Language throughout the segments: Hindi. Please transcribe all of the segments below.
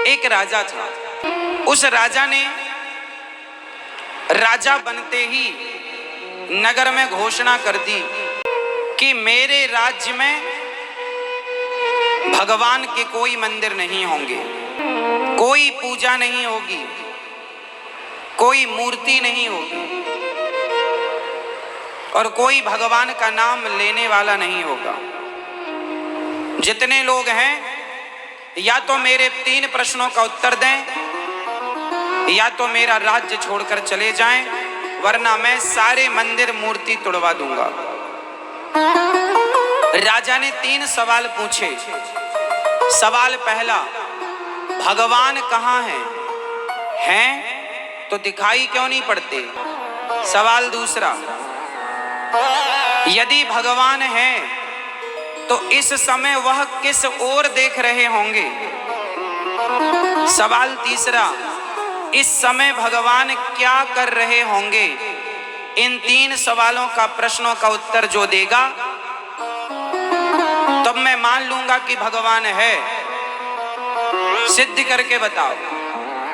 एक राजा था। उस राजा ने राजा बनते ही नगर में घोषणा कर दी कि मेरे राज्य में भगवान के कोई मंदिर नहीं होंगे, कोई पूजा नहीं होगी, कोई मूर्ति नहीं होगी और कोई भगवान का नाम लेने वाला नहीं होगा। जितने लोग हैं या तो मेरे 3 प्रश्नों का उत्तर दें या तो मेरा राज्य छोड़कर चले जाएं, वरना मैं सारे मंदिर मूर्ति तोड़वा दूंगा। राजा ने 3 सवाल पूछे। सवाल पहला, भगवान कहाँ हैं? हैं तो दिखाई क्यों नहीं पड़ते? सवाल दूसरा, यदि भगवान हैं तो इस समय वह किस ओर देख रहे होंगे? सवाल तीसरा, इस समय भगवान क्या कर रहे होंगे? इन 3 सवालों का प्रश्नों का उत्तर जो देगा तब मैं मान लूंगा कि भगवान है। सिद्ध करके बताओ,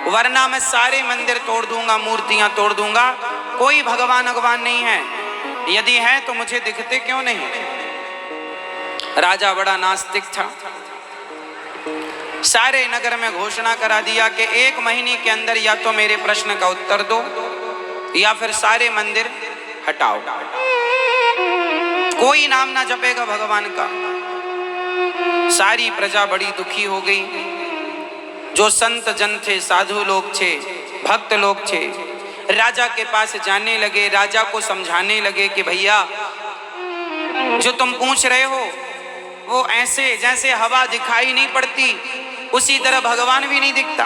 वरना मैं सारे मंदिर तोड़ दूंगा, मूर्तियां तोड़ दूंगा। कोई भगवान नहीं है। यदि है तो मुझे दिखते क्यों नहीं? राजा बड़ा नास्तिक था। सारे नगर में घोषणा करा दिया कि 1 महीने के अंदर या तो मेरे प्रश्न का उत्तर दो या फिर सारे मंदिर हटाओ। कोई नाम ना जपेगा भगवान का। सारी प्रजा बड़ी दुखी हो गई। जो संत जन थे, साधु लोग थे, भक्त लोग थे, राजा के पास जाने लगे, राजा को समझाने लगे कि भैया जो तुम पूछ रहे हो वो ऐसे जैसे हवा दिखाई नहीं पड़ती, उसी तरह भगवान भी नहीं दिखता।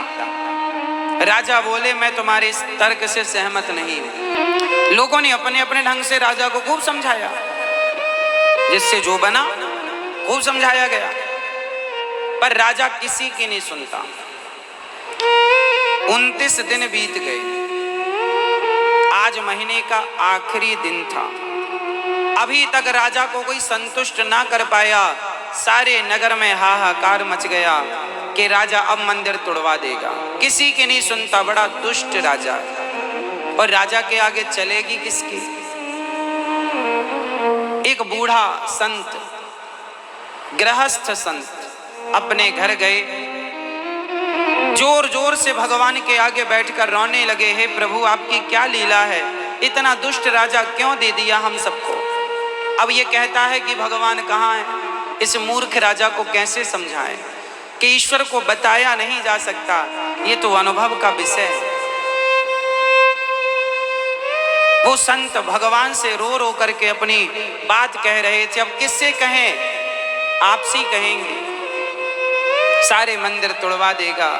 राजा बोले, मैं तुम्हारे इस तर्क से सहमत नहीं हूं। लोगों ने अपने अपने ढंग से राजा को खूब समझाया, जिससे जो बना खूब समझाया गया, पर राजा किसी की नहीं सुनता। 29 दिन बीत गए। आज महीने का आखिरी दिन था। अभी तक राजा को कोई संतुष्ट ना कर पाया। सारे नगर में हाहाकार मच गया कि राजा अब मंदिर तोड़वा देगा। किसी की नहीं सुनता, बड़ा दुष्ट राजा। और राजा के आगे चलेगी किसकी? एक बूढ़ा संत, गृहस्थ संत अपने घर गए, जोर जोर से भगवान के आगे बैठकर रोने लगे, हे प्रभु आपकी क्या लीला है, इतना दुष्ट राजा क्यों दे दिया हम सबको? अब ये कहता है कि भगवान कहाँ है। इस मूर्ख राजा को कैसे समझाएं कि ईश्वर को बताया नहीं जा सकता, ये तो अनुभव का विषय है। वो संत भगवान से रो रो करके अपनी बात कह रहे थे। अब किससे कहें? आपसे कहेंगे। सारे मंदिर तोड़वा देगा,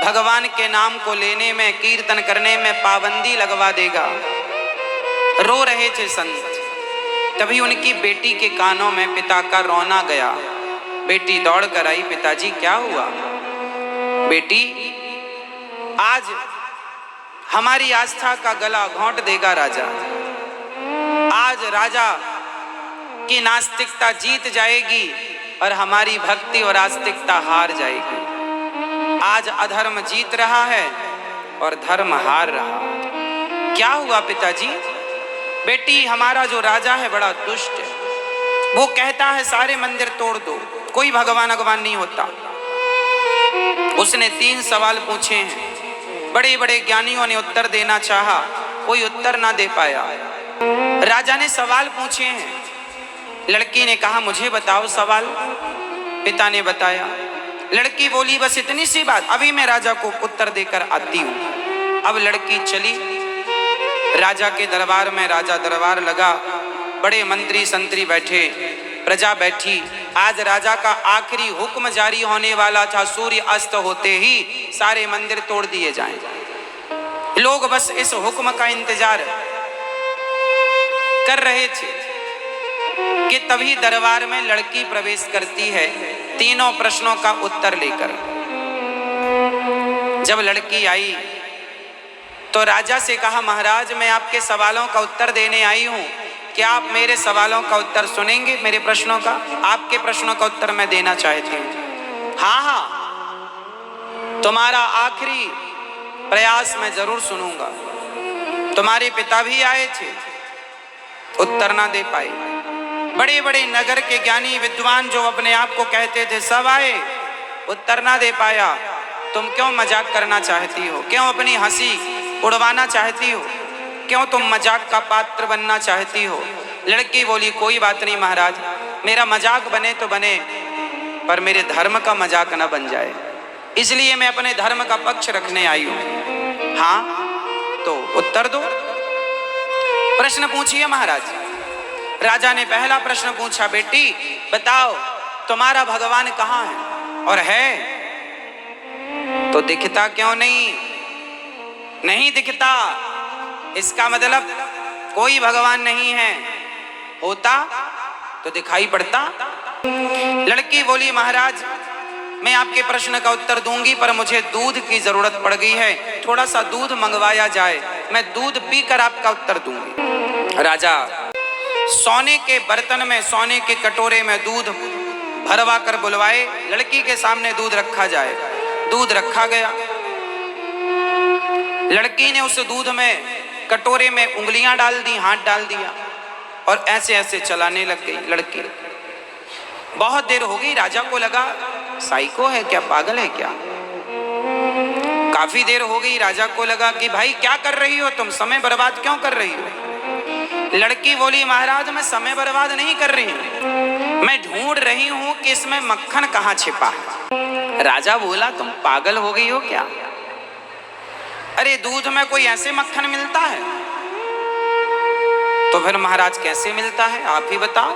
भगवान के नाम को लेने में, कीर्तन करने में पाबंदी लगवा देगा। रो रहे थे संत। तभी उनकी बेटी के कानों में पिता का रोना गया। बेटी दौड़ कर आई, पिताजी क्या हुआ? बेटी, आज हमारी आस्था का गला घोंट देगा राजा। आज राजा की नास्तिकता जीत जाएगी और हमारी भक्ति और आस्तिकता हार जाएगी। आज अधर्म जीत रहा है और धर्म हार रहा। क्या हुआ पिताजी? बेटी, हमारा जो राजा है बड़ा दुष्ट है। वो कहता है सारे मंदिर तोड़ दो, कोई भगवान नहीं होता। उसने 3 सवाल पूछे हैं। बड़े बड़े ज्ञानियों ने उत्तर देना चाहा, कोई उत्तर ना दे पाया। राजा ने सवाल पूछे हैं। लड़की ने कहा, मुझे बताओ सवाल। पिता ने बताया। लड़की बोली, बस इतनी सी बात, अभी मैं राजा को उत्तर देकर आती हूँ। अब लड़की चली राजा के दरबार में। राजा दरबार लगा, बड़े मंत्री संतरी बैठे, प्रजा बैठी। आज राजा का आखिरी हुक्म जारी होने वाला था, सूर्य अस्त होते ही सारे मंदिर तोड़ दिए जाएं। लोग बस इस हुक्म का इंतजार कर रहे थे कि तभी दरबार में लड़की प्रवेश करती है 3 प्रश्नों का उत्तर लेकर। जब लड़की आई तो राजा से कहा, महाराज मैं आपके सवालों का उत्तर देने आई हूँ, क्या आप मेरे सवालों का उत्तर सुनेंगे? मेरे प्रश्नों का, आपके प्रश्नों का उत्तर मैं देना चाहती हूँ। हाँ हाँ। तुम्हारा आखिरी प्रयास मैं जरूर सुनूंगा। तुम्हारे पिता भी आए थे, उत्तर ना दे पाए। बड़े बड़े नगर के ज्ञानी विद्वान जो अपने आप को कहते थे सब आए, उत्तर ना दे पाया। तुम क्यों मजाक करना चाहती हो? क्यों अपनी हंसी उड़वाना चाहती हो? क्यों तुम मजाक का पात्र बनना चाहती हो? लड़की बोली, कोई बात नहीं महाराज, मेरा मजाक बने तो बने, पर मेरे धर्म का मजाक न बन जाए, इसलिए मैं अपने धर्म का पक्ष रखने आई हूं। हाँ तो उत्तर दो, प्रश्न पूछिए महाराज। राजा ने पहला प्रश्न पूछा, बेटी बताओ तुम्हारा भगवान कहाँ है? और है तो दिखता क्यों नहीं? नहीं दिखता इसका मतलब कोई भगवान नहीं है, होता तो दिखाई पड़ता। लड़की बोली, महाराज मैं आपके प्रश्न का उत्तर दूंगी, पर मुझे दूध की जरूरत पड़ गई है, थोड़ा सा दूध मंगवाया जाए, मैं दूध पीकर आपका उत्तर दूंगी। राजा सोने के बर्तन में, सोने के कटोरे में दूध भरवा कर बुलवाए, लड़की के सामने दूध रखा जाए। दूध रखा गया, लड़की ने उस दूध में, कटोरे में उंगलियां डाल दी, हाथ डाल दिया और ऐसे ऐसे चलाने लग गई लड़की। बहुत देर हो गई, राजा को लगा साइको है क्या, पागल है क्या। काफी देर हो गई, राजा को लगा कि भाई क्या कर रही हो तुम, समय बर्बाद क्यों कर रही हो? लड़की बोली, महाराज मैं समय बर्बाद नहीं कर रही हूं, मैं ढूंढ रही हूं कि इसमें मक्खन कहां छिपा है। राजा बोला, तुम पागल हो गई हो क्या? अरे दूध में कोई ऐसे मक्खन मिलता है? तो फिर महाराज कैसे मिलता है, आप ही बताओ।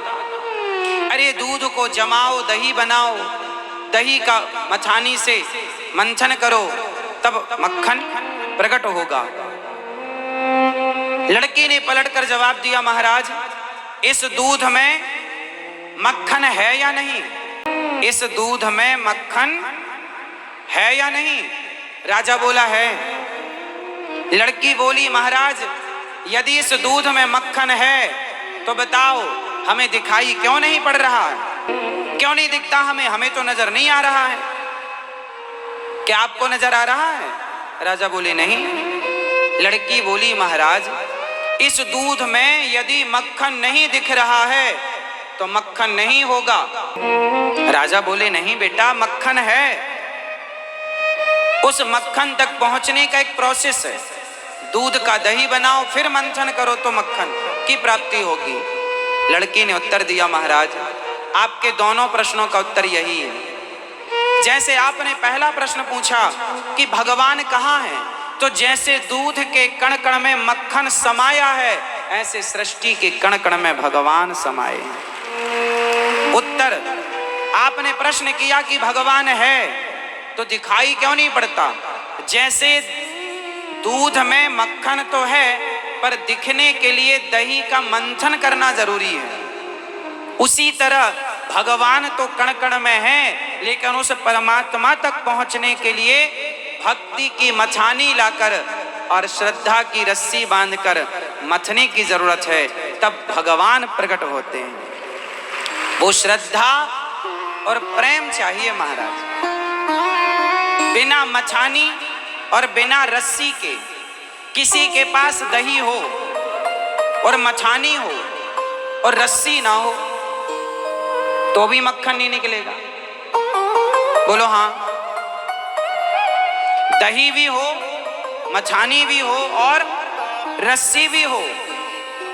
अरे दूध को जमाओ, दही बनाओ, दही का मथानी से मंथन करो, तब मक्खन प्रकट होगा। लड़की ने पलटकर जवाब दिया, महाराज इस दूध में मक्खन है या नहीं? इस दूध में मक्खन है या नहीं? राजा बोला है। लड़की बोली, महाराज यदि इस दूध में मक्खन है तो बताओ हमें दिखाई क्यों नहीं पड़ रहा है? क्यों नहीं दिखता हमें? हमें तो नजर नहीं आ रहा है, क्या आपको नजर आ रहा है? राजा बोले, नहीं। लड़की बोली, महाराज इस दूध में यदि मक्खन नहीं दिख रहा है तो मक्खन नहीं होगा। राजा बोले, नहीं बेटा मक्खन है, उस मक्खन तक पहुंचने का एक प्रोसेस है। दूध का दही बनाओ, फिर मंथन करो तो मक्खन की प्राप्ति होगी। लड़की ने उत्तर दिया, महाराज आपके दोनों प्रश्नों का उत्तर यही है। जैसे आपने पहला प्रश्न पूछा कि भगवान कहाँ है, तो जैसे दूध के कण कण में मक्खन समाया है, ऐसे सृष्टि के कण कण में भगवान समाये हैं। उत्तर, आपने प्रश्न किया कि भगवान है तो दिखाई क्यों नहीं पड़ता? जैसे दूध में मक्खन तो है, पर दिखने के लिए दही का मंथन करना जरूरी है, उसी तरह भगवान तो कण कण में है, लेकिन उस परमात्मा तक पहुंचने के लिए भक्ति की मथानी लाकर और श्रद्धा की रस्सी बांधकर मथने की जरूरत है, तब भगवान प्रकट होते हैं। वो श्रद्धा और प्रेम चाहिए महाराज। बिना मछानी और बिना रस्सी के, किसी के पास दही हो और मछानी हो और रस्सी ना हो तो भी मक्खन नहीं निकलेगा। बोलो हाँ। दही भी हो, मछानी भी हो और रस्सी भी हो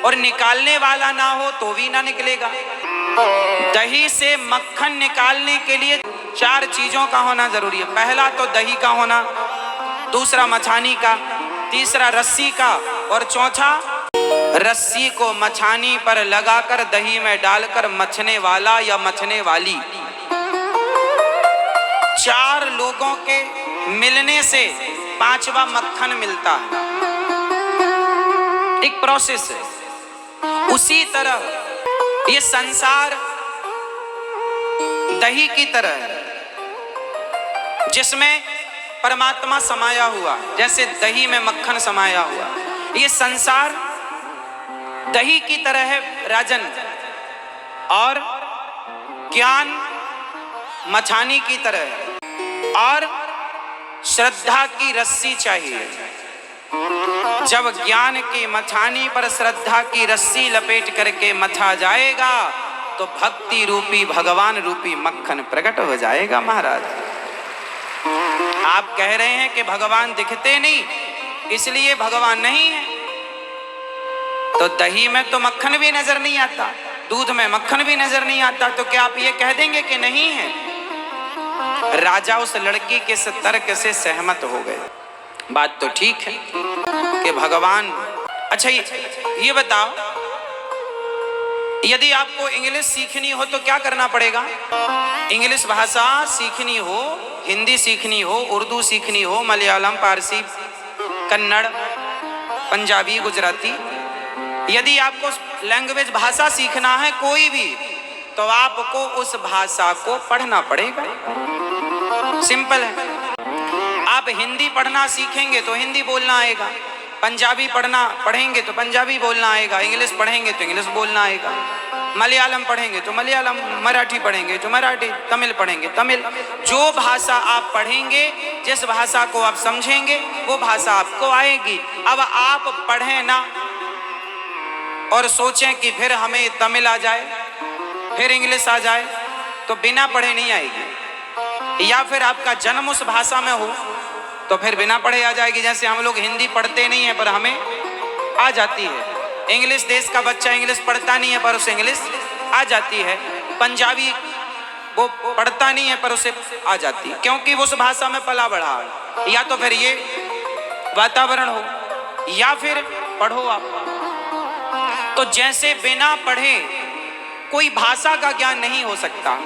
और निकालने वाला ना हो तो भी ना निकलेगा। दही से मक्खन निकालने के लिए 4 चीजों का होना जरूरी है। पहला तो दही का होना, दूसरा मछानी का, तीसरा रस्सी का और चौथा रस्सी को मछानी पर लगाकर दही में डालकर मथने वाला या मथने वाली। 4 लोगों के मिलने से 5वां मक्खन मिलता है। एक प्रोसेस है। उसी तरह ये संसार दही की तरह है जिसमें परमात्मा समाया हुआ, जैसे दही में मक्खन समाया हुआ। ये संसार दही की तरह है राजन, और ज्ञान मछानी की तरह है, और श्रद्धा की रस्सी चाहिए। जब ज्ञान की मथानी पर श्रद्धा की रस्सी लपेट करके मथा जाएगा तो भक्ति रूपी भगवान रूपी मक्खन प्रकट हो जाएगा। महाराज आप कह रहे हैं कि भगवान दिखते नहीं इसलिए भगवान नहीं है, तो दही में तो मक्खन भी नजर नहीं आता, दूध में मक्खन भी नजर नहीं आता, तो क्या आप ये कह देंगे कि नहीं है? राजा उस लड़की के इस तर्क से सहमत हो गए। बात तो ठीक है कि भगवान। अच्छा ये बताओ, यदि आपको इंग्लिश सीखनी हो तो क्या करना पड़ेगा? इंग्लिश भाषा सीखनी हो, हिंदी सीखनी हो, उर्दू सीखनी हो, मलयालम, पारसी, कन्नड़, पंजाबी, गुजराती, यदि आपको लैंग्वेज भाषा सीखना है कोई भी, तो आपको उस भाषा को पढ़ना पड़ेगा। सिंपल है। आप हिंदी पढ़ना सीखेंगे तो हिंदी बोलना आएगा, पंजाबी पढ़ेंगे तो पंजाबी बोलना आएगा, इंग्लिश पढ़ेंगे तो इंग्लिश बोलना आएगा, मलयालम पढ़ेंगे तो मलयालम, मराठी पढ़ेंगे तो मराठी, तमिल पढ़ेंगे तमिल। जो भाषा आप पढ़ेंगे, जिस भाषा को आप समझेंगे, वो भाषा आपको आएगी। अब आप पढ़ें ना और सोचें कि फिर हमें तमिल आ जाए, फिर इंग्लिश आ जाए, तो बिना पढ़े नहीं आएगी। या फिर आपका जन्म उस भाषा में हो तो फिर बिना पढ़े आ जाएगी। जैसे हम लोग हिंदी पढ़ते नहीं है पर हमें आ जाती है, इंग्लिश देश का बच्चा इंग्लिश पढ़ता नहीं है पर उसे इंग्लिश आ जाती है, पंजाबी वो पढ़ता नहीं है पर उसे आ जाती है, क्योंकि वो उस भाषा में पला बढ़ा है। या तो फिर ये वातावरण हो या फिर पढ़ो आप। तो जैसे बिना पढ़े कोई भाषा का ज्ञान नहीं हो सकता।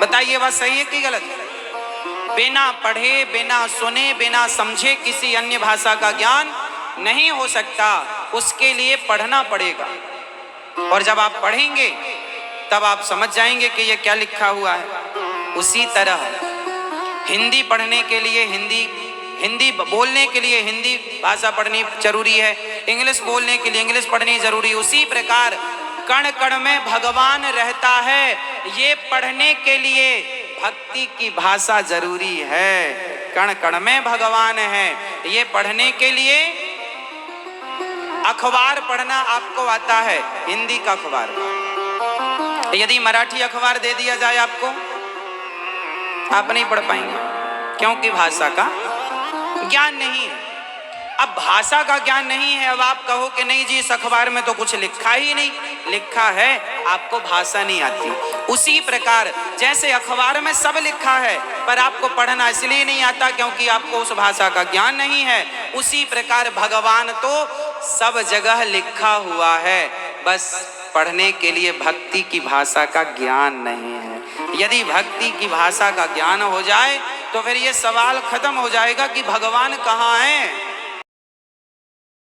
बताइए बात सही है कि गलत? बिना पढ़े, बिना सुने, बिना समझे किसी अन्य भाषा का ज्ञान नहीं हो सकता। उसके लिए पढ़ना पड़ेगा, और जब आप पढ़ेंगे तब आप समझ जाएंगे कि ये क्या लिखा हुआ है। उसी तरह हिंदी पढ़ने के लिए हिंदी बोलने के लिए हिंदी भाषा पढ़नी जरूरी है, इंग्लिश बोलने के लिए इंग्लिश पढ़नी जरूरी है। उसी प्रकार कण कण में भगवान रहता है, ये पढ़ने के लिए भक्ति की भाषा जरूरी है। कण कण में भगवान है, ये पढ़ने के लिए अखबार पढ़ना आपको आता है, हिंदी का अखबार। यदि मराठी अखबार दे दिया जाए आपको, आप नहीं पढ़ पाएंगे, क्योंकि भाषा का ज्ञान नहीं है। अब भाषा का ज्ञान नहीं है, अब आप कहो कि नहीं जी इस अखबार में तो कुछ लिखा ही नहीं, लिखा है, आपको भाषा नहीं आती। उसी प्रकार जैसे अखबार में सब लिखा है पर आपको पढ़ना इसलिए नहीं आता क्योंकि आपको उस भाषा का ज्ञान नहीं है, उसी प्रकार भगवान तो सब जगह लिखा हुआ है, बस पढ़ने के लिए भक्ति की भाषा का ज्ञान नहीं है। यदि भक्ति की भाषा का ज्ञान हो जाए तो फिर ये सवाल खत्म हो जाएगा कि भगवान कहाँ हैं।